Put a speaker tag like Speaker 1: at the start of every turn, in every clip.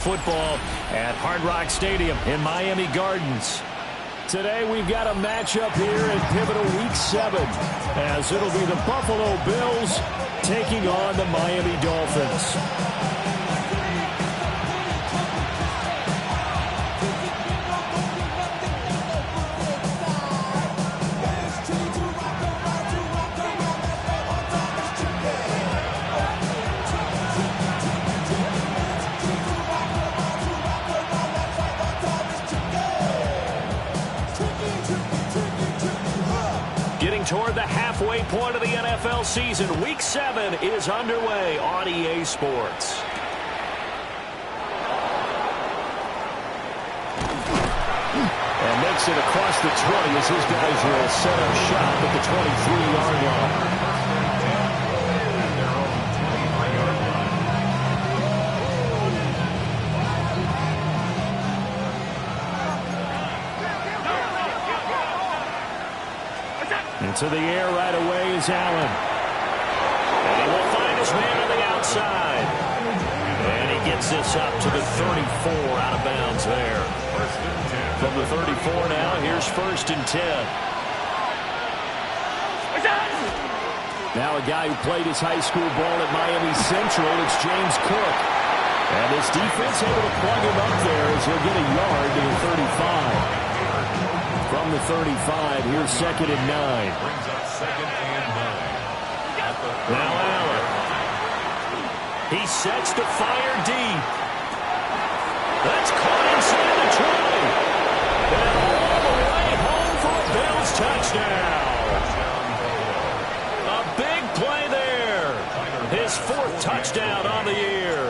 Speaker 1: Football at Hard Rock Stadium in Miami Gardens. Today we've got a matchup here in pivotal Week 7 as it'll be the Buffalo Bills taking on the Miami Dolphins. Getting toward the halfway point of the NFL season, Week 7 is underway on EA Sports. And makes it across the 20 as his guys will set up shop at the 23-yard line. Into the air right away is Allen. And he will find his man on the outside. And he gets this up to the 34 out of bounds there. From the 34 now, here's 1st and 10. Now a guy who played his high school ball at Miami Central, it's James Cook. And his defense able to plug him up there as he'll get a yard to the 35. From the 35, here's 2nd and 9.
Speaker 2: Brings up 2nd and 9.
Speaker 1: Now Allen. He sets to fire deep. That's caught inside the 20. And all the way home for a Bills touchdown. A big play there. His 4th touchdown on the year.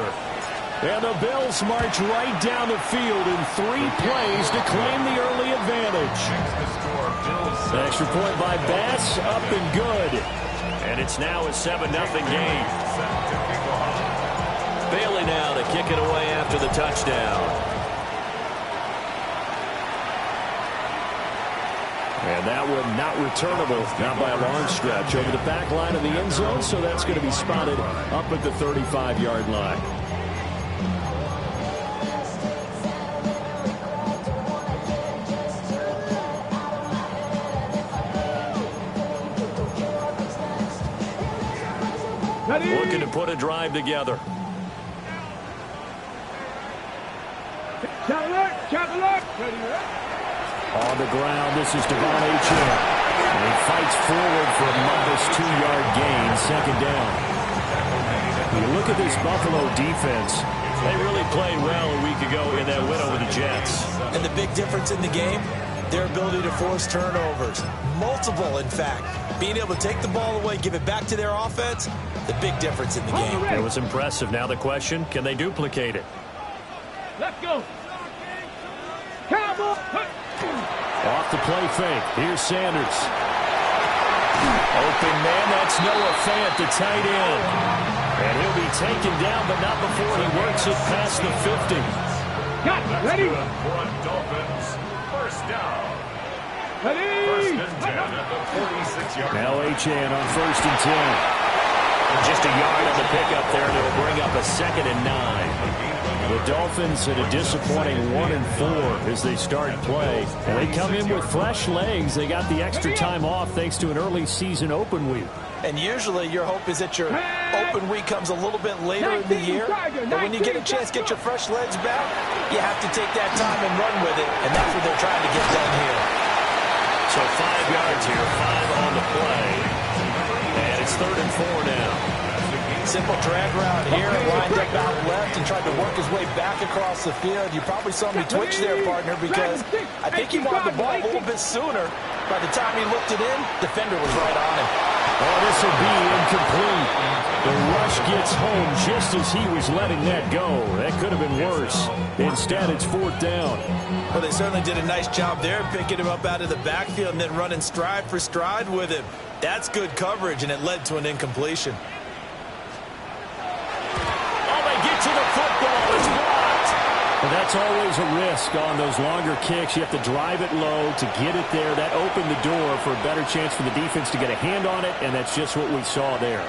Speaker 1: And the Bills march right down the field in 3 plays to claim the early advantage. The extra point by Bass, up and good. And it's now a 7-0 game. Bailey now to kick it away after the touchdown. And that one not returnable, not by a long stretch, over the back line of the end zone, so that's going to be spotted up at the 35-yard line. Looking to put a drive together. On the ground, this is Devon Achane. And he fights forward for a modest 2-yard gain, 2nd down. You look at this Buffalo defense. They really played well a week ago in that win over the Jets.
Speaker 3: And the big difference in the game, their ability to force turnovers. Multiple, in fact. Being able to take the ball away, give it back to their offense, the big difference in the game.
Speaker 1: It was impressive. Now the question, can they duplicate it?
Speaker 4: Let's go. Cowboy.
Speaker 1: Off the play fake. Here's Sanders. Open man, that's Noah Fant, the tight end. And he'll be taken down, but not before he works it past the 50.
Speaker 4: Got it. Ready?
Speaker 2: Dolphins. 1st down.
Speaker 4: Ready?
Speaker 2: 1st and 10 at the 46-yard line.
Speaker 1: Now Achane on 1st and 10. Just a yard on the pickup there, and it'll bring up a 2nd and 9. The Dolphins at a disappointing 1-4 as they start play. And they come in with fresh legs. They got the extra time off thanks to an early season open week.
Speaker 3: And usually your hope is that your open week comes a little bit later in the year. But when you get a chance to get your fresh legs back, you have to take that time and run with it. And that's what they're trying to get done here.
Speaker 1: So 5 yards here, 5 on the play. And it's 3rd and 4 now.
Speaker 3: Simple drag route here, lined up out left and tried to work his way back across the field. You probably saw me twitch there, partner, because I think he wanted the ball a little bit sooner. By the time he looked it in, defender was right on him.
Speaker 1: Oh, this will be incomplete. The rush gets home just as he was letting that go. That could have been worse. Instead, it's 4th down.
Speaker 3: Well, they certainly did a nice job there, picking him up out of the backfield and then running stride for stride with him. That's good coverage, and it led to an incompletion.
Speaker 1: To the football, it's blocked. But that's always a risk on those longer kicks. You have to drive it low to get it there. That opened the door for a better chance for the defense to get a hand on it, and that's just what we saw there.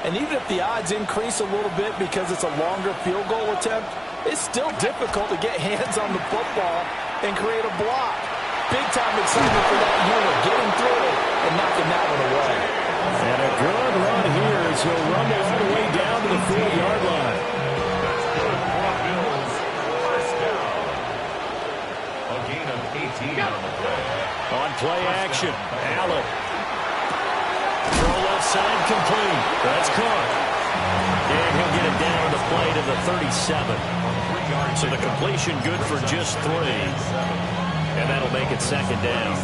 Speaker 3: And even if the odds increase a little bit because it's a longer field goal attempt, it's still difficult to get hands on the football and create a block. Big-time excitement for that unit, getting through it and knocking that one away.
Speaker 1: And a good run here as he'll run all the way down to the 4-yard line.
Speaker 2: First down. A gain of 18 on the play.
Speaker 1: On play action, Allen. Throw left side complete. That's caught. And he'll get it down the play to the 37. So the completion good for just 3. And that'll make it second down.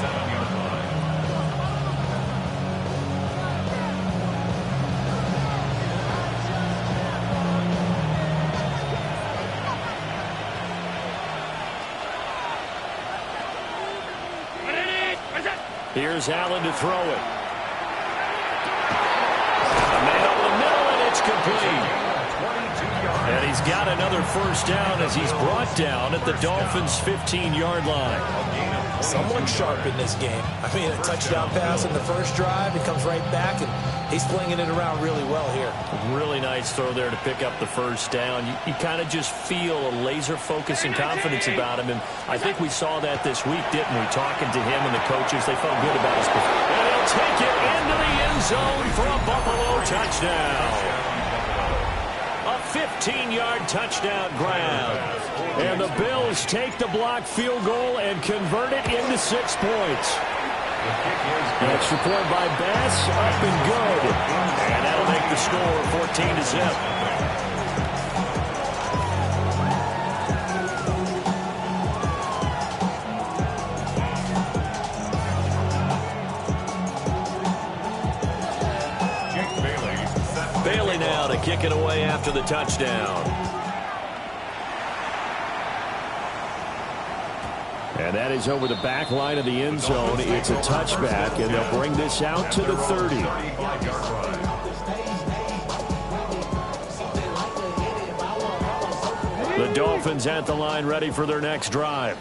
Speaker 1: Here's Allen to throw it. A man over the middle, and it's complete. And he's got another first down as he's brought down at the Dolphins' 15-yard line.
Speaker 3: Someone sharp in this game. I mean, a touchdown pass in the first drive. It comes right back, and he's flinging it around really well here.
Speaker 1: Really nice throw there to pick up the first down. You kind of just feel a laser focus and confidence about him, and I think we saw that this week, didn't we? Talking to him and the coaches, they felt good about his performance. And he'll take it into the end zone for a Buffalo touchdown. A 15-yard touchdown grab. And the Bills take the block field goal and convert it into 6 points. Extra point by Bass, up and good. And that'll make the score 14-0. Bailey now to kick it away after the touchdown. And that is over the back line of the end zone. It's a touchback, and they'll bring this out to the 30. The Dolphins at the line, ready for their next drive.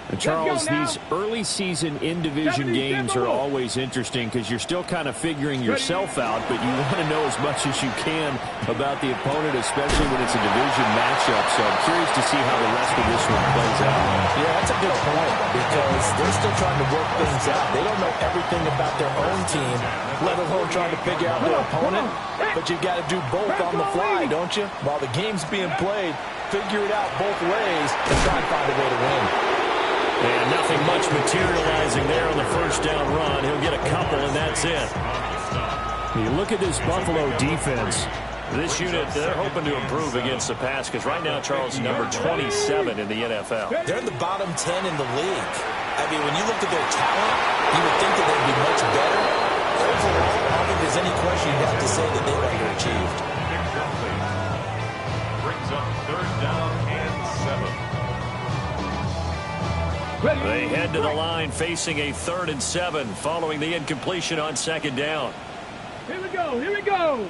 Speaker 1: And Charles, these early season in-division games are always interesting because you're still kind of figuring yourself out, but you want to know as much as you can about the opponent, especially when it's a division matchup. So I'm curious to see how the rest of this one plays out.
Speaker 3: Yeah, that's a good point because they're still trying to work things out. They don't know everything about their own team, let alone trying to figure out their opponent. But you've got to do both on the fly, don't you? While the game's being played, figure it out both ways and try and find a way to win.
Speaker 1: And nothing much materializing there on the first down run. He'll get a couple, and that's it. You look at this Buffalo defense. This unit, they're hoping to improve against the pass because right now, Charles, number 27 in the NFL.
Speaker 3: They're in the bottom 10 in the league. I mean, when you look at their talent, you would think that they'd be much better. Overall, I don't think there's any question you'd have to say that they've underachieved.
Speaker 2: Brings up third down and 7.
Speaker 1: They head to the line facing a 3rd and 7 following the incompletion on second down.
Speaker 4: Here we go. Here we go.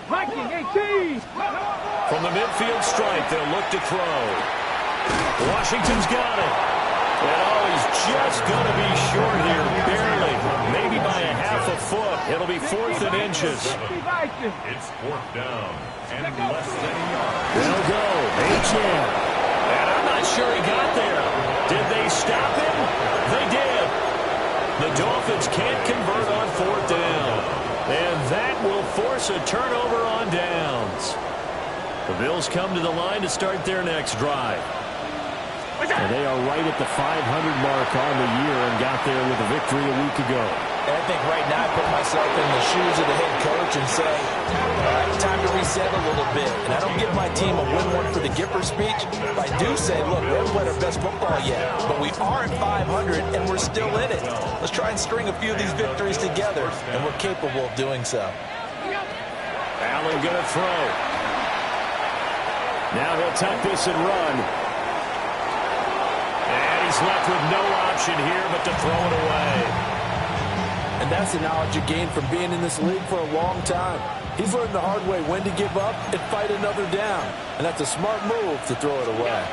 Speaker 4: Viking 18.
Speaker 1: From the midfield stripe, they'll look to throw. Washington's got it. And he's just going to be short here, barely. Maybe by a half a foot. It'll be 4th and inches.
Speaker 2: It's 4th down and less than a yard.
Speaker 1: They'll go. H.M. And I'm not sure he got there. Did they stop him? They did. The Dolphins can't convert on 4th down. And that will force a turnover on downs. The Bills come to the line to start their next drive. And they are right at the 500 mark on the year and got there with a victory a week ago.
Speaker 3: And I think right now I put myself in the shoes of the head coach and say, all right, time to reset a little bit. And I don't give my team a win one for the Gipper speech. But I do say, look, we haven't played our best football yet. But we are at 500 and we're still in it. Let's try and string a few of these victories together. And we're capable of doing so.
Speaker 1: Allen going to throw. Now he'll tuck this and run. And he's left with no option here but to throw it away.
Speaker 3: And that's the knowledge you gain from being in this league for a long time. He's learned the hard way when to give up and fight another down. And that's a smart move to throw it away.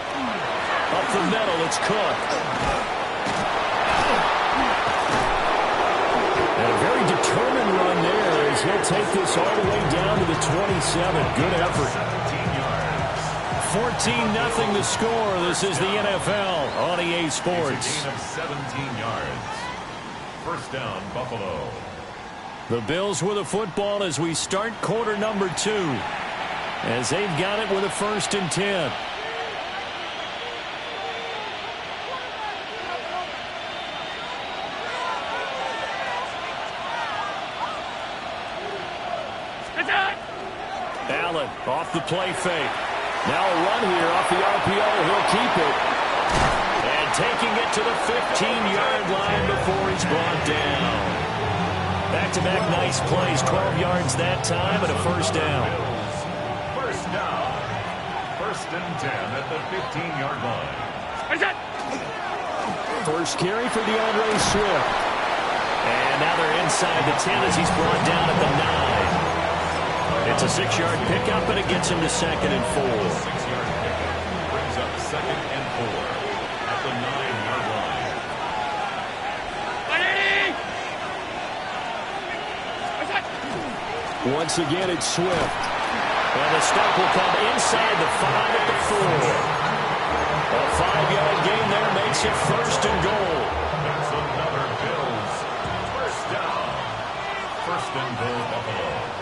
Speaker 1: Up the middle, it's Cook. And a very determined run there as he'll take this all the way down to the 27. Good effort. 14-0 the score. This is the NFL on EA Sports.
Speaker 2: A gain of 17 yards. First down, Buffalo.
Speaker 1: The Bills with a football as we start quarter number 2. As they've got it with a 1st and 10. Allen off the play fake. Now a run here off the RPO. He'll keep it. And taking it to the 15-yard line before he's brought down. Back-to-back nice plays. 12 yards that time and a first down.
Speaker 2: First down. 1st and 10 at the 15-yard line.
Speaker 1: First carry for DeAndre Swift. And now they're inside the 10 as he's brought down at the 9. It's a 6-yard pickup, and it gets him to 2nd and 4.
Speaker 2: 6-yard pickup brings up 2nd and 4 at the 9-yard line.
Speaker 1: Once again, it's Swift. And the stop will come inside the 5 at the 4. A 5-yard gain there makes it 1st and goal.
Speaker 2: That's another Bills first down. 1st and goal, Buffalo.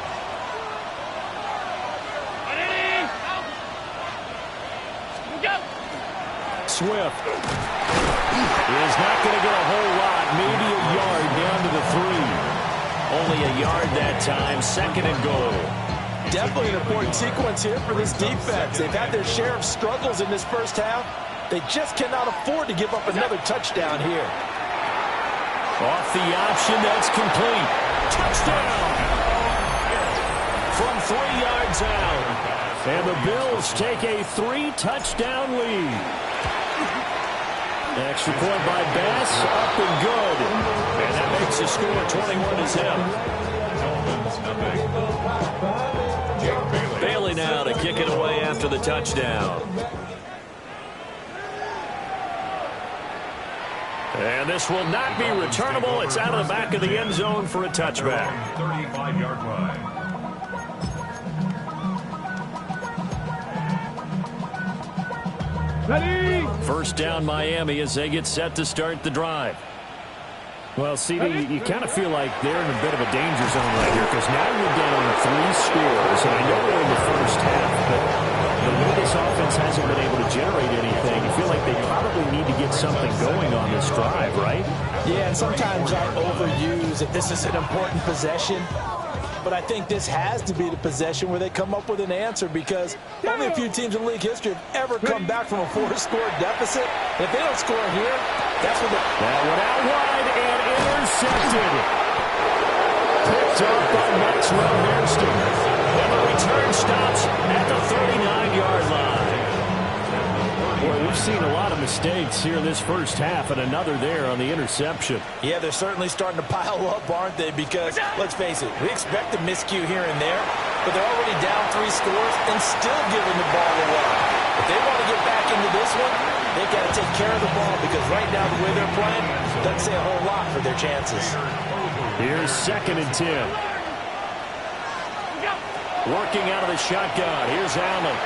Speaker 1: Swift is not going to get a whole lot, maybe a yard down to the 3. Only a yard that time, 2nd and goal.
Speaker 3: Definitely an important sequence here for this defense. They've had their share of struggles in this first half. They just cannot afford to give up another touchdown here.
Speaker 1: Off the option, that's complete. Touchdown! From 3 yards out. And the Bills take a 3-touchdown lead. Extra point by Bass, up and good. And that makes the score 21-0. Bailey now to kick it away after the touchdown. And this will not be returnable. It's out of the back of the end zone for a touchback.
Speaker 2: 35-yard line.
Speaker 4: Ready?
Speaker 1: First down Miami as they get set to start the drive. Well, CD, you kind of feel like they're in a bit of a danger zone right here because now you're down 3 scores, and I know they're in the first half, but the way this offense hasn't been able to generate anything, you feel like they probably need to get something going on this drive, right?
Speaker 3: Yeah, and sometimes I overuse that this is an important possession. But I think this has to be the possession where they come up with an answer because only a few teams in league history have ever come back from a 4-score deficit. If they don't score here, that's what they...
Speaker 1: That one out wide and intercepted. Picked up by Max Hairston. And the return stops at the 39-yard line. Boy, we've seen a lot of mistakes here in this first half, and another there on the interception.
Speaker 3: Yeah, they're certainly starting to pile up, aren't they? Because, let's face it, we expect a miscue here and there, but they're already down 3 scores and still giving the ball away. If they want to get back into this one, they've got to take care of the ball because right now the way they're playing doesn't say a whole lot for their chances.
Speaker 1: Here's 2nd and 10. Working out of the shotgun. Here's Allen.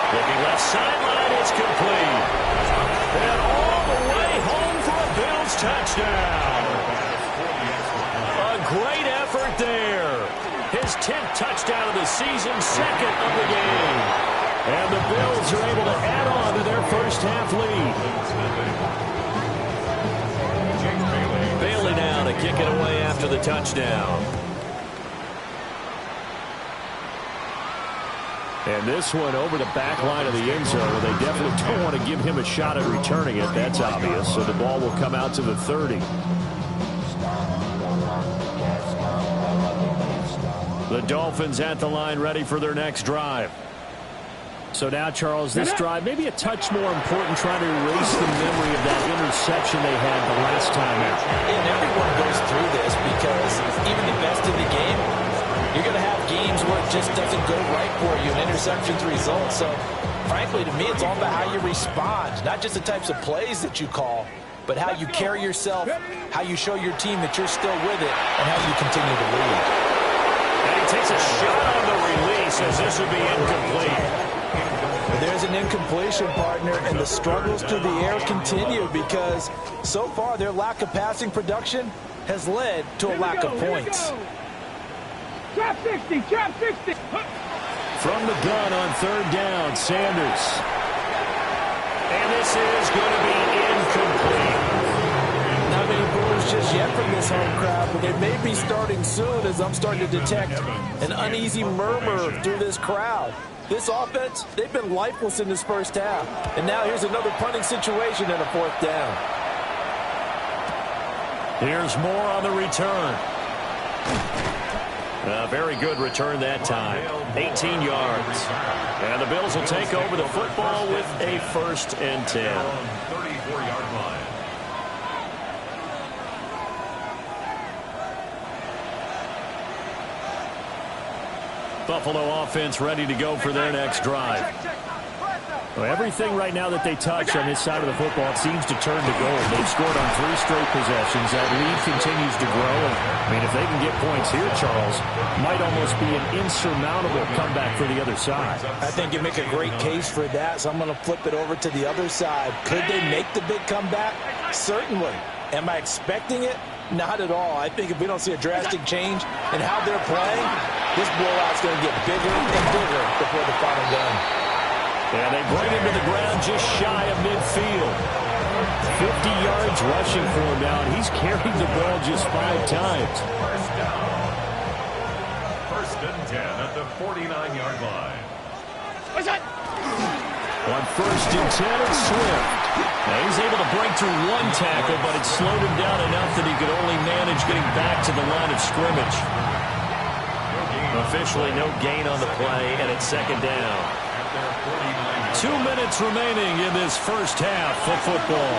Speaker 1: Looking left sideline, it's complete. And all the way home for a Bills touchdown. A great effort there. His 10th touchdown of the season, 2nd of the game. And the Bills are able to add on to their first half lead. Bailey now to kick it away after the touchdown. And this one over the back line of the end zone. They definitely don't want to give him a shot at returning it. That's obvious. So the ball will come out to the 30. The Dolphins at the line ready for their next drive. So now, Charles, this drive maybe a touch more important, trying to erase the memory of that interception they had the last time out.
Speaker 3: And everyone goes through this because even the best in the game, you're going to have games where it just doesn't go right for you, and interceptions result. So, frankly, to me, it's all about how you respond, not just the types of plays that you call, but how you carry yourself, how you show your team that you're still with it, and how you continue to lead.
Speaker 1: And he takes a shot on the release. says this would be incomplete.
Speaker 3: There's an incompletion, partner, and the struggles through the air continue because so far their lack of passing production has led to a lack of points.
Speaker 4: Trap 60, trap 60.
Speaker 1: From the gun on third down, Sanders. And this is going to be incomplete.
Speaker 3: Not many boos just yet from this home crowd, but they may be starting soon as I'm starting to detect an uneasy murmur through this crowd. This offense, they've been lifeless in this first half. And now here's another punting situation and a fourth down.
Speaker 1: Here's more on the return. A very good return that time. 18 yards. And the Bills will take over the football with a 1st and 10.
Speaker 2: 34-yard line.
Speaker 1: Buffalo offense ready to go for their next drive. Well, everything right now that they touch on this side of the football, it seems to turn to gold. They've scored on 3 straight possessions. That lead continues to grow. And, I mean, if they can get points here, Charles, might almost be an insurmountable comeback for the other side.
Speaker 3: I think you make a great case for that, so I'm going to flip it over to the other side. Could they make the big comeback? Certainly. Am I expecting it? Not at all. I think if we don't see a drastic change in how they're playing, this blowout's going to get bigger and bigger before the final gun.
Speaker 1: And they bring him to the ground just shy of midfield. 50 yards rushing for him now, and he's carried the ball just 5 times.
Speaker 2: First down. 1st and 10 at the 49-yard line.
Speaker 4: What's that?
Speaker 1: On 1st and 10, it's Swift. Now he's able to break through 1 tackle, but it slowed him down enough that he could only manage getting back to the line of scrimmage. Officially no gain on the play, and it's 2nd down. 2 minutes remaining in this first half of football.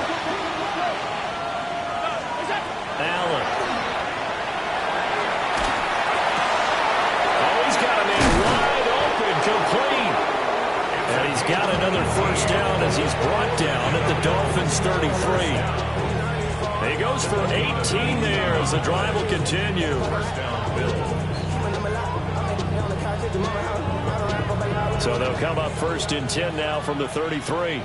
Speaker 1: Allen. Oh, he's got a man wide open, complete. And he's got another 1st down as he's brought down at the Dolphins' 33. He goes for 18 there as the drive will continue. So they'll come up 1st and 10 now from the 33.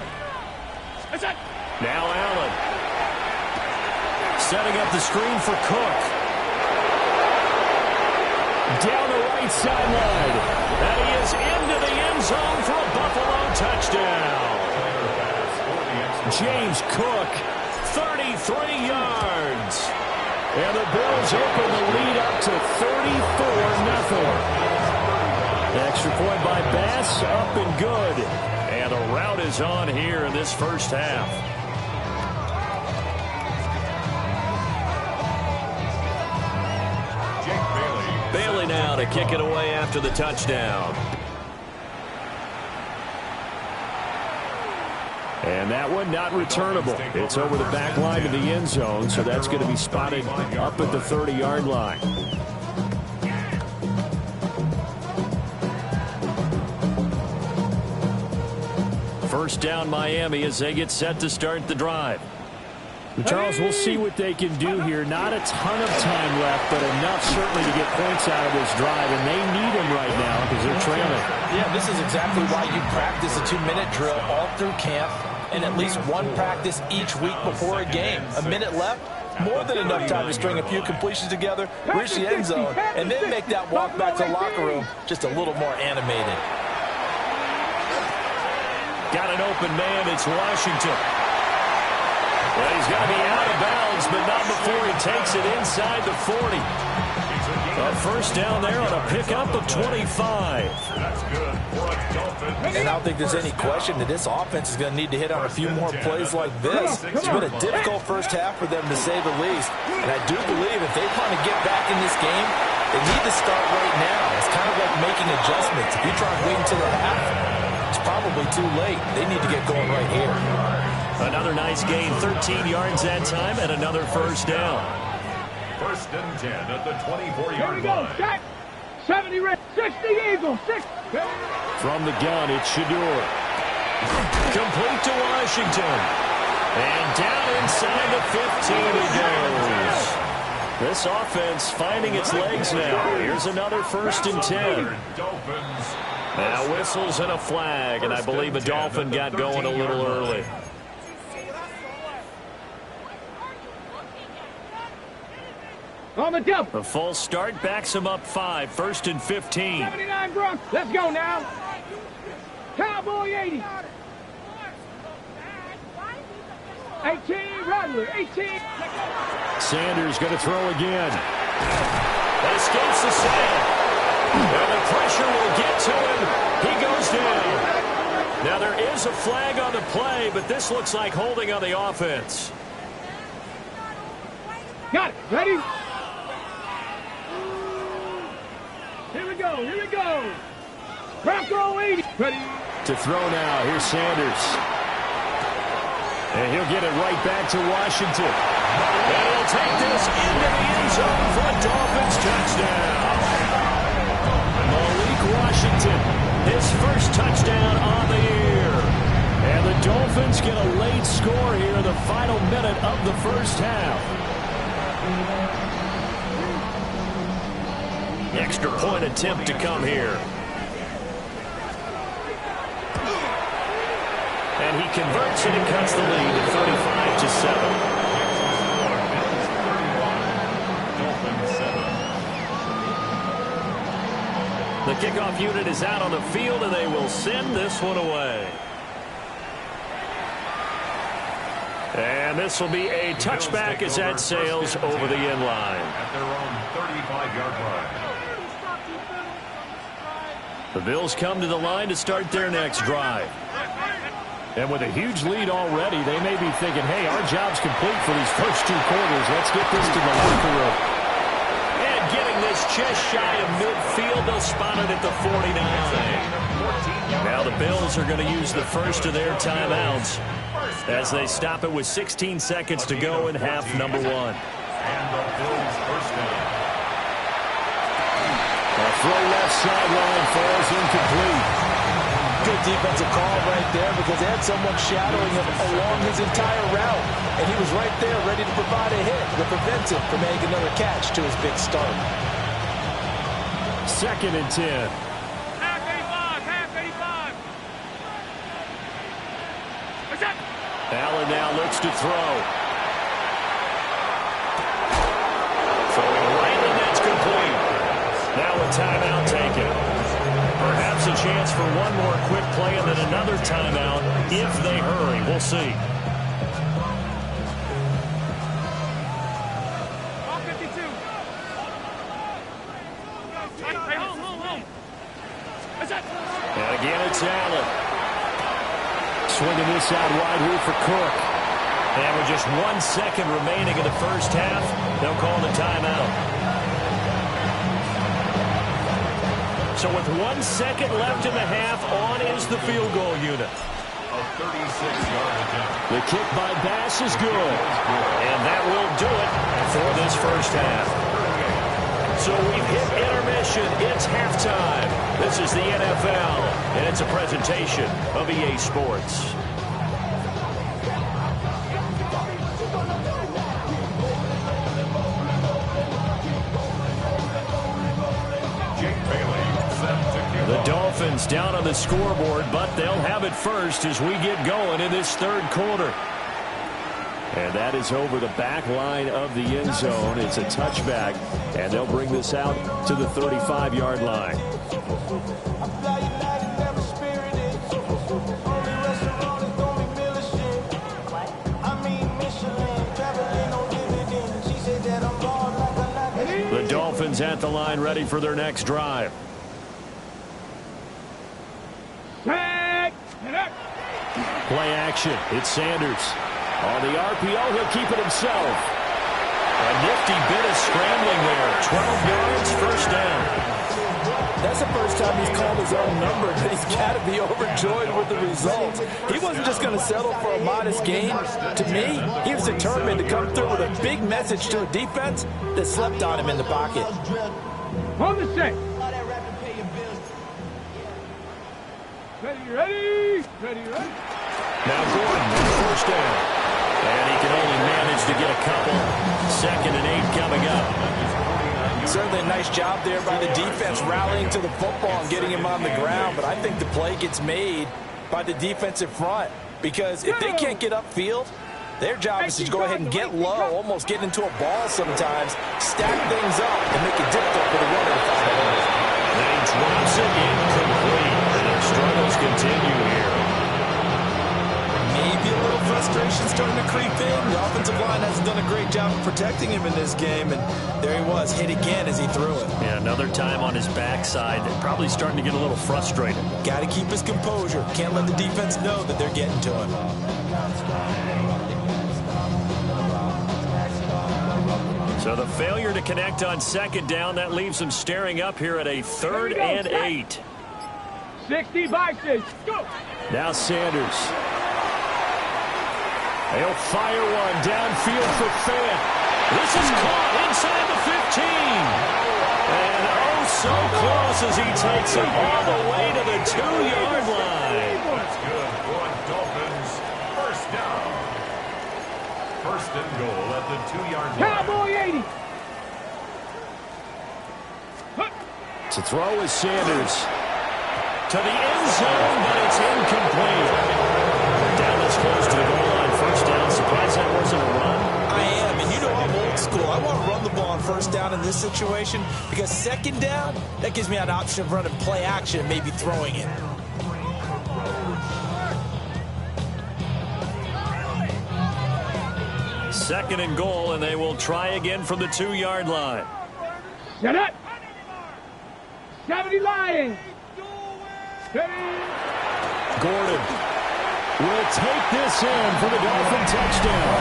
Speaker 1: Now Allen. Setting up the screen for Cook. Down the right sideline. And he is into the end zone for a Buffalo touchdown. James Cook, 33 yards. And the Bills open the lead up to 34-0. Extra point by Bass, up and good. And the rout is on here in this first half. Bailey now to kick it away after the touchdown. And that one not returnable. It's over the back line of the end zone, so that's going to be spotted up at the 30-yard line. First down Miami as they get set to start the drive. Charles, we'll see what they can do here. Not a ton of time left, but enough certainly to get points out of this drive, and they need them right now because they're trailing.
Speaker 3: Yeah, this is exactly why you practice a 2-minute drill all through camp and at least 1 practice each week before a game. A minute left, more than enough time to string a few completions together, reach the end zone, and then make that walk back to the locker room just a little more animated.
Speaker 1: Got an open man. It's Washington. Well, he's going to be out of bounds, but not before he takes it inside the 40. A first down there on a pickup of 25.
Speaker 2: That's good for a Dolphin.
Speaker 3: And I don't think there's any question that this offense is going to need to hit on a few more plays like this. It's been a difficult first half for them, to say the least. And I do believe if they want to get back in this game, they need to start right now. It's kind of like making adjustments. If you try and wait until the half, it's probably too late. They need to get going right here.
Speaker 1: Another nice gain, 13 yards that time, and another first down.
Speaker 2: 1st and 10 at the 24-yard
Speaker 4: Here we go.
Speaker 2: line.
Speaker 4: Set. 70 Red. 60 Eagles. 6.
Speaker 1: From the gun, it's Shador. Complete to Washington. And down inside the 15 he goes. This offense finding its legs now. Here's another 1st and 10. Now whistles and a flag, and I believe a Dolphin got going a little early.
Speaker 4: On the double.
Speaker 1: The false start backs him up 5, 1st and 15.
Speaker 4: 79 Bronx. Let's go now. Cowboy 80. 18 Rattler. 18.
Speaker 1: Sanders going to throw again. That escapes the sack. And the pressure will get to him. He goes down. Now there is a flag on the play, but this looks like holding on the offense.
Speaker 4: Got it. Ready? Here we go. Here we go. Bronco 80. Ready?
Speaker 1: To throw now. Here's Sanders. And he'll get it right back to Washington. And he'll take this into the end zone for a Dolphins touchdown. Malik Washington, his first touchdown on the year. And the Dolphins get a late score here in the final minute of the first half. Extra point attempt to come here. And he converts it and cuts the lead to 35-7. The kickoff unit is out on the field, and they will send this one away. And this will be a touchback as that sails over the end line.
Speaker 2: At their own 35-yard line.
Speaker 1: The Bills come to the line to start their next drive. And with a huge lead already, they may be thinking, hey, our job's complete for these first 2 quarters. Let's get this to the locker room. And getting this just shy of midfield, they'll spot it at the 49. Now the Bills are going to use the first of their timeouts as they stop it with 16 seconds to go in half number 1.
Speaker 2: And the Bills first down.
Speaker 1: A throw left sideline falls incomplete.
Speaker 3: Good defensive call right there because they had someone shadowing him along his entire route. And he was right there ready to provide a hit to prevent him from making another catch to his big start.
Speaker 1: 2nd and 10.
Speaker 4: Half 85. Half 85. What's up?
Speaker 1: Allen now looks to throw. Throwing right, and that's complete. Now a timeout taken. Perhaps a chance for one more quick play and then another timeout if they hurry. We'll see.
Speaker 4: All 52. Hey, home. What's that?
Speaker 1: And again, it's Allen. Swinging this out wide here for Cook. And with just 1 second remaining in the first half, they'll call the timeout. So with 1 second left in the half, on is the field goal unit.
Speaker 2: A 36-yard attempt.
Speaker 1: The kick by Bass is good. And that will do it for this first half. So we've hit intermission. It's halftime. This is the NFL, and it's a presentation of EA Sports. The Dolphins down on the scoreboard, but they'll have it first as we get going in this 3rd quarter. And that is over the back line of the end zone. It's a touchback, and they'll bring this out to the 35-yard line. The Dolphins at the line ready for their next drive. Play action. It's Sanders. On the RPO, he'll keep it himself. A nifty bit of scrambling there. 12 yards, first down.
Speaker 3: That's the first time he's called his own number, but he's got to be overjoyed with the result. He wasn't just going to settle for a modest gain. To me, he was determined to come through with a big message to a defense that slept on him in the pocket.
Speaker 4: On the set. Ready.
Speaker 1: Now Gordon, first down. And he can only manage managed to get a couple. 2nd and 8 coming up.
Speaker 3: Certainly a nice job there by the defense rallying to the football and getting him on the ground. But I think the play gets made by the defensive front. Because if they can't get upfield, their job is to go ahead and get low, almost get into a ball sometimes, stack things up, and make it difficult for the runner to find a hole.
Speaker 1: They drops it incomplete. And their struggles continue here.
Speaker 3: Maybe a little frustration starting to creep in. The offensive line hasn't done a great job of protecting him in this game, and there he was, hit again as he threw it.
Speaker 1: Yeah, another time on his backside. Probably starting to get a little frustrated.
Speaker 3: Got to keep his composure. Can't let the defense know that they're getting to him.
Speaker 1: So the failure to connect on 2nd down, that leaves him staring up here at a 3rd and 8.
Speaker 4: 60 boxes. Go.
Speaker 1: Now Sanders. They'll fire one downfield for Fant. This is caught inside the 15. And oh, so close as he takes it all the way to the 2-yard line.
Speaker 2: That's good for Dolphins. 1st down. 1st and goal at the 2-yard line.
Speaker 4: Cowboy 80.
Speaker 1: To throw is Sanders. To the end zone, but it's incomplete. Down that's close to the goal line. 1st down. Surprised that wasn't a run.
Speaker 3: I am, and you know I'm old school. I want to run the ball on 1st down in this situation because 2nd down, that gives me an option of running play action and maybe throwing it.
Speaker 1: Second and goal, and they will try again from the 2-yard line.
Speaker 4: Shut up. 70 Lions.
Speaker 1: Gordon will take this in for the Dolphin touchdown.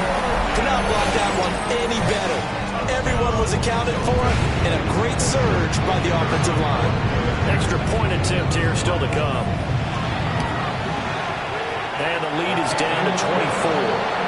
Speaker 3: Cannot block that one any better. Everyone was accounted for, and a great surge by the offensive line.
Speaker 1: Extra point attempt here still to come. And the lead is down to 24.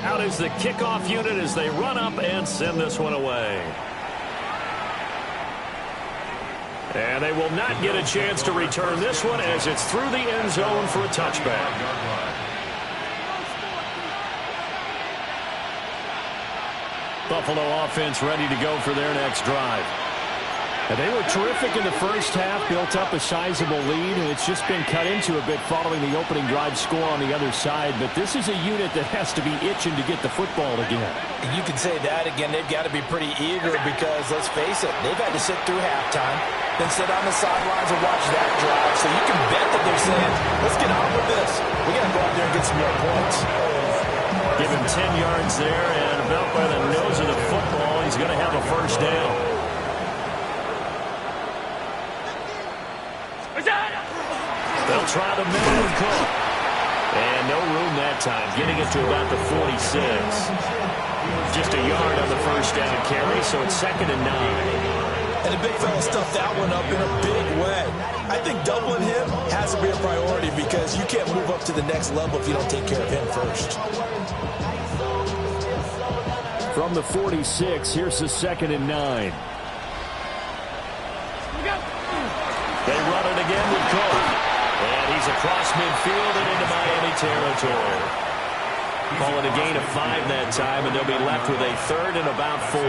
Speaker 1: Out is the kickoff unit as they run up and send this one away. And they will not get a chance to return this one as it's through the end zone for a touchback. Buffalo offense ready to go for their next drive. And they were terrific in the first half, built up a sizable lead, and it's just been cut into a bit following the opening drive score on the other side. But this is a unit that has to be itching to get the football again.
Speaker 3: And you can say that again. They've got to be pretty eager because, let's face it, they've had to sit through halftime, then sit on the sidelines and watch that drive. So you can bet that they're saying, let's get on with this. We got to go out there and get some more points.
Speaker 1: Give him 10 yards there, and about by the nose of the football, he's going to have a 1st down. They'll try the middle and Cook. And no room that time, getting it to about the 46. Just a yard on the 1st down carry, so it's 2nd and 9.
Speaker 3: And the big fella stuffed that one up in a big way. I think doubling him has to be a priority because you can't move up to the next level if you don't take care of him first.
Speaker 1: From the 46, here's the 2nd and 9. They run it again with Cook. And he's across midfield and into Miami territory. Call it a gain of 5 that time, and they'll be left with a 3rd and about 4.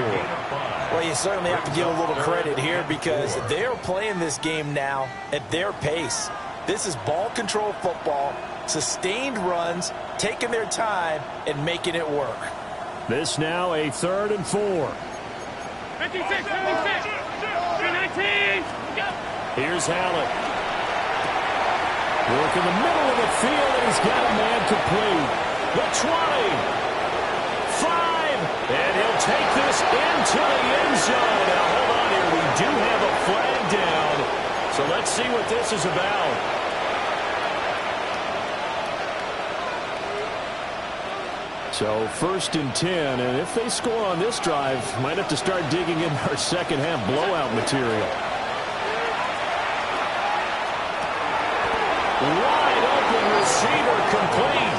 Speaker 3: Well, you certainly have to give a little credit here because they're playing this game now at their pace. This is ball control football, sustained runs, taking their time, and making it work.
Speaker 1: This now a 3rd and 4.
Speaker 4: 56, 56, 19.
Speaker 1: Here's Hallett. Work in the middle of the field, and he's got a man complete. The 20. 5. And he'll take this into the end zone. Now, hold on here. We do have a flag down. So let's see what this is about. So 1st and 10, and if they score on this drive, might have to start digging in our second half blowout material. Wide open receiver complete.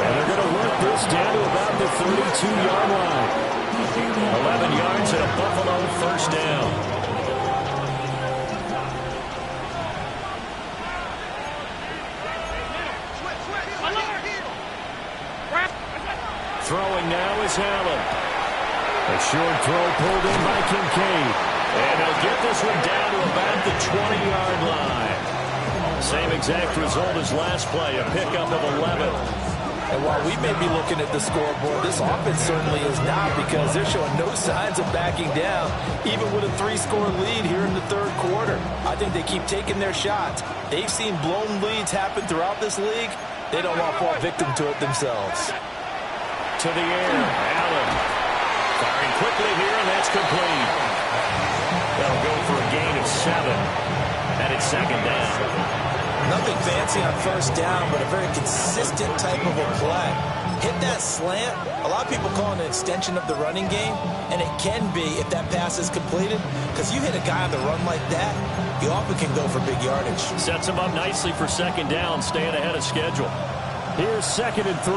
Speaker 1: And they're going to work this down to about the 32-yard line. 11 yards and a Buffalo first down. Throwing now is Allen. A short throw pulled in by Kincaid. And they'll get this one down to about the 20-yard line. Same exact result as last play, a pickup of 11.
Speaker 3: And while we may be looking at the scoreboard, this offense certainly is not, because they're showing no signs of backing down, even with a 3-score lead here in the third quarter. I think they keep taking their shots. They've seen blown leads happen throughout this league. They don't want to fall victim to it themselves.
Speaker 1: To the air, Allen. Firing quickly here, and that's complete. That'll go for a gain of 7. And it's second down.
Speaker 3: Nothing fancy on first down, but a very consistent type of a play. Hit that slant. A lot of people call it an extension of the running game, and it can be if that pass is completed, because you hit a guy on the run like that, you often can go for big yardage.
Speaker 1: Sets him up nicely for second down, staying ahead of schedule. Here's 2nd and 3.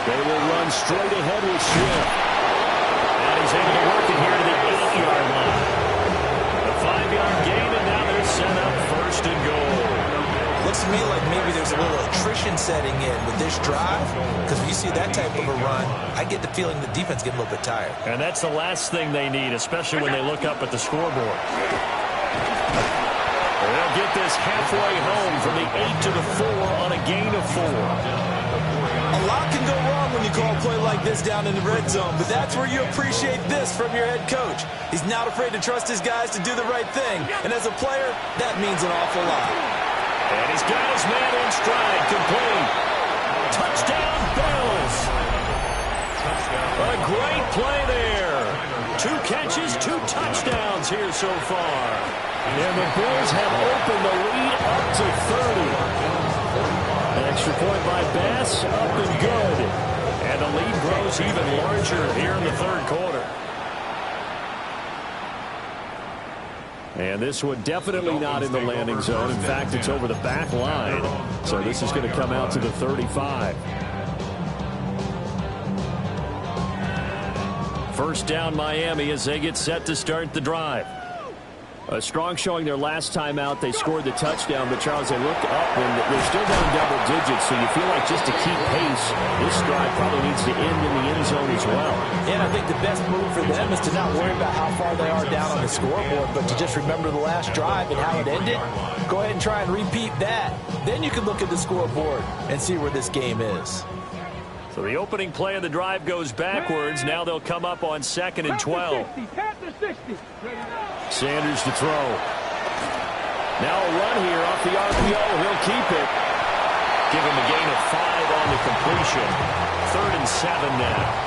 Speaker 1: They will run straight ahead with Swift. And he's able to work it here to the 8-yard line. A 5-yard gain, and now they're set up first and goal.
Speaker 3: Looks to me like maybe there's a little attrition setting in with this drive, because when you see that type of a run, I get the feeling the defense getting a little bit tired.
Speaker 1: And that's the last thing they need, especially when they look up at the scoreboard. They'll get this halfway home from the 8 to the 4 on a gain of 4.
Speaker 3: A lot can go wrong when you call a play like this down in the red zone, but that's where you appreciate this from your head coach. He's not afraid to trust his guys to do the right thing, and as a player, that means an awful lot.
Speaker 1: And he's got his man in stride, complete. Touchdown, Bills. A great play there. 2 catches, 2 touchdowns here so far. And the Bills have opened the lead up to 30. An extra point by Bass, up and good. And the lead grows even larger here in the third quarter. And this one definitely not in the landing zone. In fact, it's over the back line. So this is going to come out to the 35. First down, Miami, as they get set to start the drive. A strong showing their last time out. They scored the touchdown, but Charles, they look up and they're still down double digits, so you feel like just to keep pace, this drive probably needs to end in the end zone as well.
Speaker 3: And I think the best move for them is to not worry about how far they are down on the scoreboard, but to just remember the last drive and how it ended. Go ahead and try and repeat that. Then you can look at the scoreboard and see where this game is.
Speaker 1: So the opening play of the drive goes backwards. Now they'll come up on 2nd and 12. Sanders to throw. Now a run here off the RPO. He'll keep it. Give him a gain of 5 on the completion. 3rd and 7 now.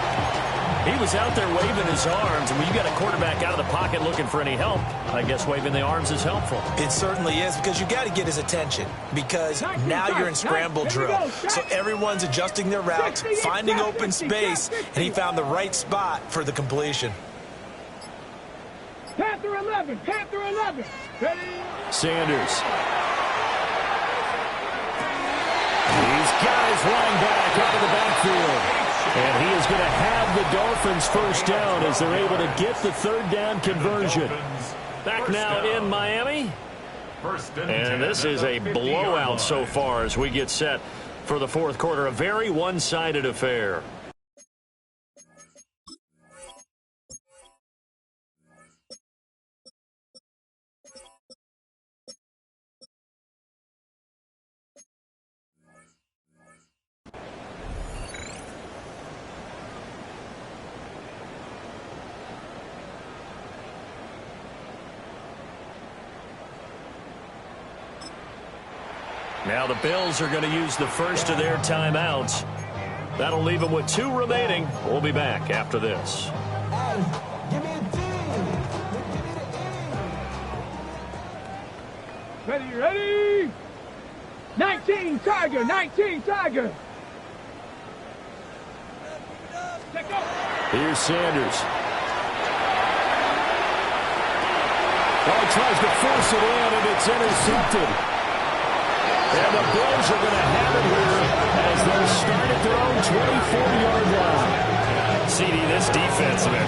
Speaker 1: He was out there waving his arms. And when you got a quarterback out of the pocket looking for any help, I guess waving the arms is helpful.
Speaker 3: It certainly is, because you got to get his attention, because now you're in scramble drill. So everyone's adjusting their routes, finding open space, and he found the right spot for the completion.
Speaker 4: Panther 11, Panther 11. Ready?
Speaker 1: Sanders. He's got his running back out of the backfield. And he is going to have the Dolphins first down as they're able to get the 3rd down conversion. Back now in Miami. And this is a blowout so far as we get set for the fourth quarter. A very one-sided affair. Now the Bills are going to use the first of their timeouts. That'll leave them with 2 remaining. We'll be back after this.
Speaker 4: Ready, ready? 19, Tiger, 19, Tiger.
Speaker 1: Here's Sanders. Oh, he tries to force it in, and it's intercepted. And the Bills are going to have it here as they start at their own 24-yard line.
Speaker 5: CD, this defense, man,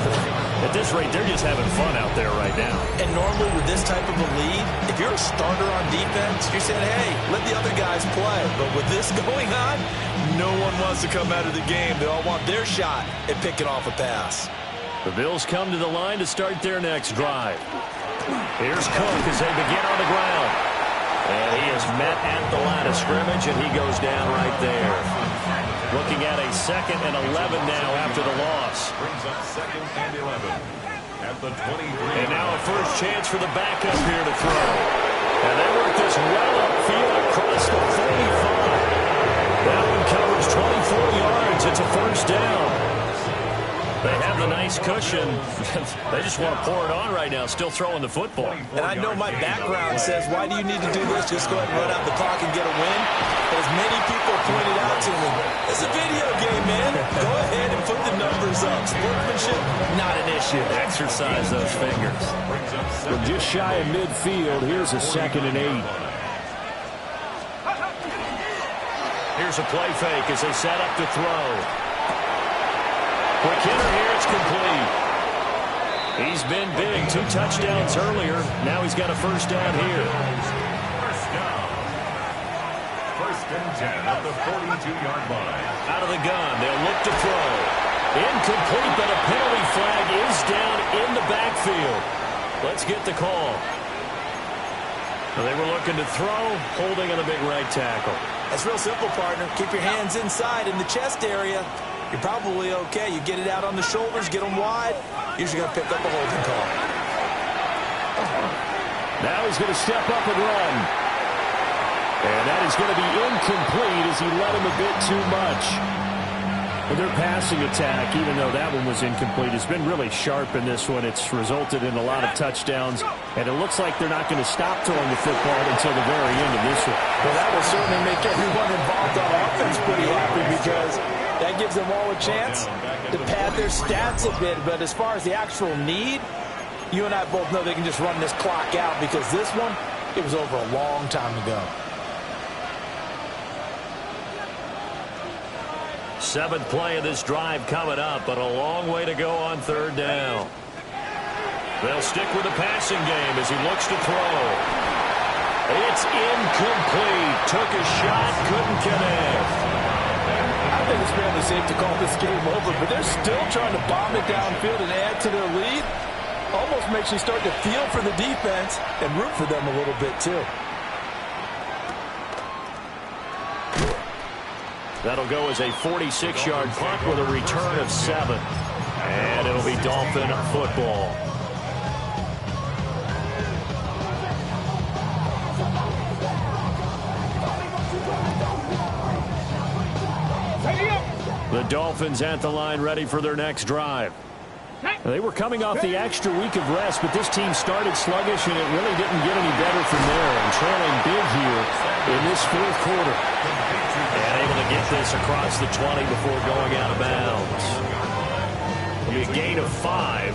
Speaker 5: at this rate, they're just having fun out there right now.
Speaker 3: And normally with this type of a lead, if you're a starter on defense, you're saying, hey, let the other guys play. But with this going on, no one wants to come out of the game. They all want their shot at picking off a pass.
Speaker 1: The Bills come to the line to start their next drive. Here's Cook as they begin on the ground. And he is met at the line of scrimmage, and he goes down right there. Looking at a 2nd and 11 now after the loss.
Speaker 2: Brings up 2nd and 11 at the 23.
Speaker 1: And now a first chance for the backup here to throw. And they work this well upfield across the 45. That one covers 24 yards. It's a first down. They have the nice cushion. They just want to pour it on right now, still throwing the football.
Speaker 3: And I know my background says, why do you need to do this? Just go ahead and run out the clock and get a win. But as many people pointed out to me, it's a video game, man. Go ahead and put the numbers up. Sportsmanship, not an issue.
Speaker 1: Exercise those fingers. From just shy of midfield, here's a 2nd and 8. Here's a play fake as they set up to throw. Quick hitter here, it's complete. He's been big, 2 touchdowns earlier. Now he's got a first down here.
Speaker 2: First down. 1st and 10 at the 42-yard line.
Speaker 1: Out of the gun, they'll look to throw. Incomplete, but a penalty flag is down in the backfield. Let's get the call. Well, they were looking to throw, holding on the big right tackle.
Speaker 3: That's real simple, partner. Keep your hands inside in the chest area. You're probably okay. You get it out on the shoulders, get them wide. Usually going to pick up a holding call.
Speaker 1: Now he's going to step up and run. And that is going to be incomplete as he led him a bit too much. Well, their passing attack, even though that one was incomplete, has been really sharp in this one. It's resulted in a lot of touchdowns, and it looks like they're not going to stop throwing the football until the very end of this one.
Speaker 3: Well, that will certainly make everyone involved on offense pretty happy because that gives them all a chance to pad their stats a bit. But as far as the actual need, you and I both know they can just run this clock out because this one, it was over a long time ago.
Speaker 1: 7th play of this drive coming up, but a long way to go on 3rd down. They'll stick with the passing game as he looks to throw. It's incomplete. Took a shot, couldn't connect.
Speaker 3: I think it's fairly safe to call this game over, but they're still trying to bomb it downfield and add to their lead. Almost makes you start to feel for the defense and root for them a little bit, too.
Speaker 1: That'll go as a 46-yard punt with a return of 7. And it'll be Dolphin football. The Dolphins at the line ready for their next drive. They were coming off the extra week of rest, but this team started sluggish, and it really didn't get any better from there. And trailing big here in this 4th quarter. And able to get this across the 20 before going out of bounds. It'll be a gain of 5,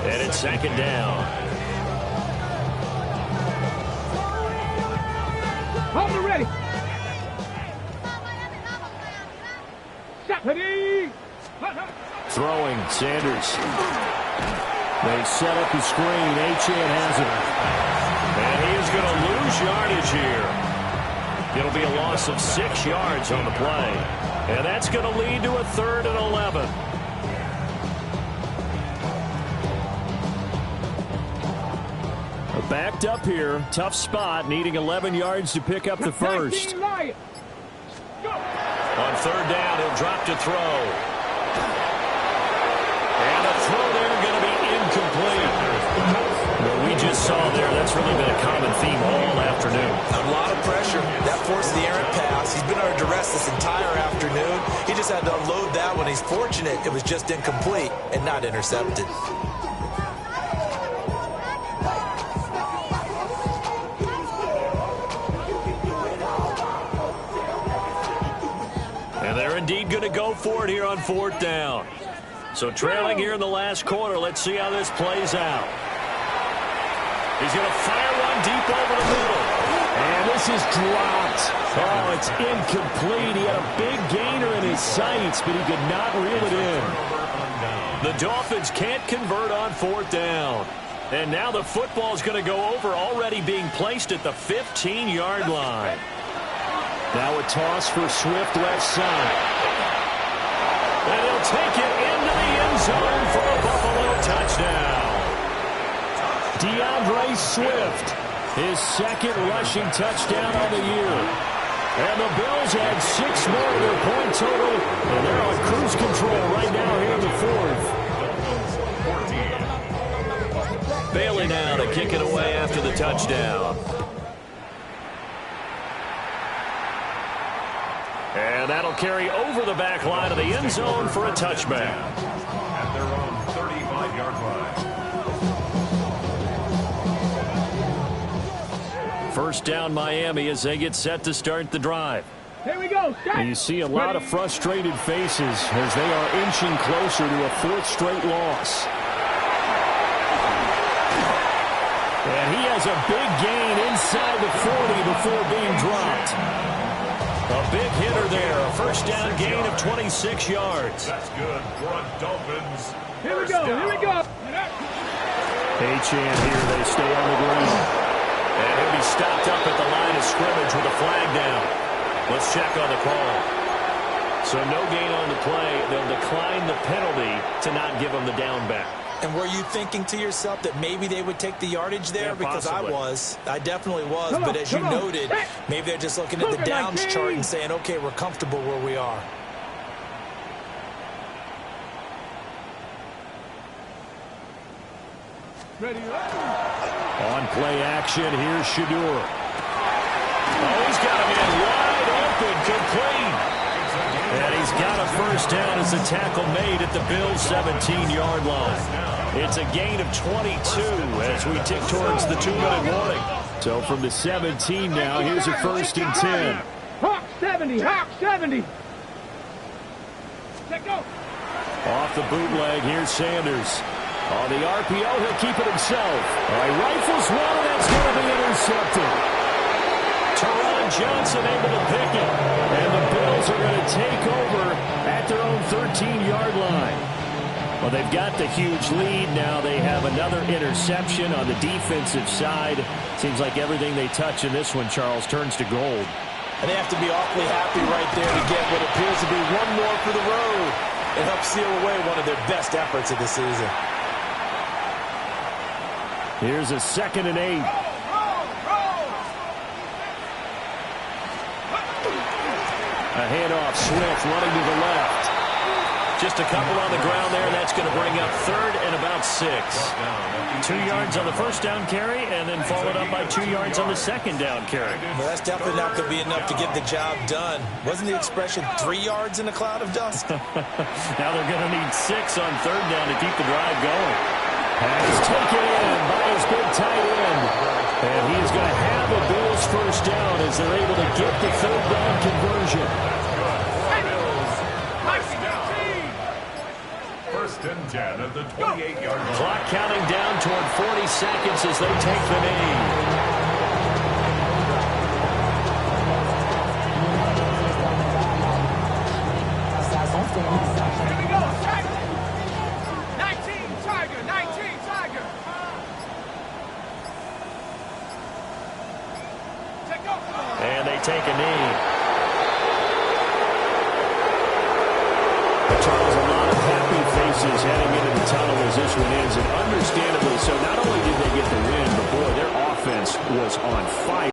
Speaker 1: and it's 2nd down.
Speaker 4: Hold it ready. Shot ready.
Speaker 1: Throwing, Sanders. They set up the screen. Achane has it. And he is going to lose yardage here. It'll be a loss of 6 yards on the play. And that's going to lead to a 3rd and 11. Backed up here. Tough spot. Needing 11 yards to pick up the first. On 3rd down, he'll drop to throw. And a throw there going to be incomplete. What we just saw there, that's really been a common theme all afternoon.
Speaker 3: A lot of pressure. That forced the errant pass. He's been under duress this entire afternoon. He just had to unload that one. He's fortunate it was just incomplete and not intercepted.
Speaker 1: And they're indeed going to go for it here on 4th down. So trailing here in the last quarter, let's see how this plays out. He's going to fire one deep over the middle. And this is dropped. Oh, it's incomplete. He had a big gainer in his sights, but he could not reel it in. The Dolphins can't convert on 4th down. And now the football is going to go over, already being placed at the 15-yard line. Now a toss for Swift left side. And he'll take it into the end zone for a Buffalo touchdown. DeAndre Swift, his second rushing touchdown on the year. And the Bills add 6 more to their point total, and they're on cruise control right now here in the 4th. Bailey now to kick it away after the touchdown. And that'll carry over the back line of the end zone for a touchback.
Speaker 2: At their own 35-yard line.
Speaker 1: First down Miami as they get set to start the drive.
Speaker 4: Here we go.
Speaker 1: And you see a lot of frustrated faces as they are inching closer to a 4th straight loss. And he has a big gain inside the 40 before being dropped. A big hitter there. A first down gain of 26 yards.
Speaker 2: That's good for a Dolphins.
Speaker 4: Here we go. Here we go.
Speaker 1: H-Chan here. They stay on the ground. And he'll be stopped up at the line of scrimmage with a flag down. Let's check on the call. So no gain on the play. They'll decline the penalty to not give him the down back.
Speaker 3: And were you thinking to yourself that maybe they would take the yardage there?
Speaker 1: Yeah,
Speaker 3: because
Speaker 1: possibly.
Speaker 3: I definitely was. But as you noted, maybe they're just looking at the downs chart and saying, okay, we're comfortable where we are.
Speaker 4: Ready.
Speaker 1: On play action, here's Shedeur. Oh, he's got a man wide open, complete. And he's got a first down as the tackle made at the Bills' 17-yard line. It's a gain of 22 as we tick towards the 2-minute warning. So from the 17 now, here's a 1st and 10.
Speaker 4: Hawk 70. Hawk 70. Let go.
Speaker 1: Off the bootleg, here's Sanders. On the RPO, he'll keep it himself. All right, rifles one, and that's going to be intercepted. Teron Johnson able to pick it. And the Bills are going to take over at their own 13-yard line. Well, they've got the huge lead. Now they have another interception on the defensive side. Seems like everything they touch in this one, Charles, turns to gold.
Speaker 3: And they have to be awfully happy right there to get what appears to be one more for the road and help seal away one of their best efforts of the season.
Speaker 1: Here's a 2nd and 8. A handoff, Swift running to the left. Just a couple on the ground there, and that's going to bring up 3rd and about 6. 2 yards on the first down carry, and then followed up by 2 yards on the second down carry.
Speaker 3: Well, that's definitely not going to be enough to get the job done. Wasn't the expression 3 yards in a cloud of dust?
Speaker 1: Now they're going to need 6 on 3rd down to keep the drive going. Pass taken in by his big tight end. And he is going to have a Bills first down as they're able to get the 3rd down conversion.
Speaker 2: First and 10 at the 28-yard line.
Speaker 1: Clock counting down toward 40 seconds as they take the knee. And they take a knee. Charles, a lot of happy faces heading into the tunnel as this one ends, and understandably so. Not only did they get the win, but boy, their offense was on fire.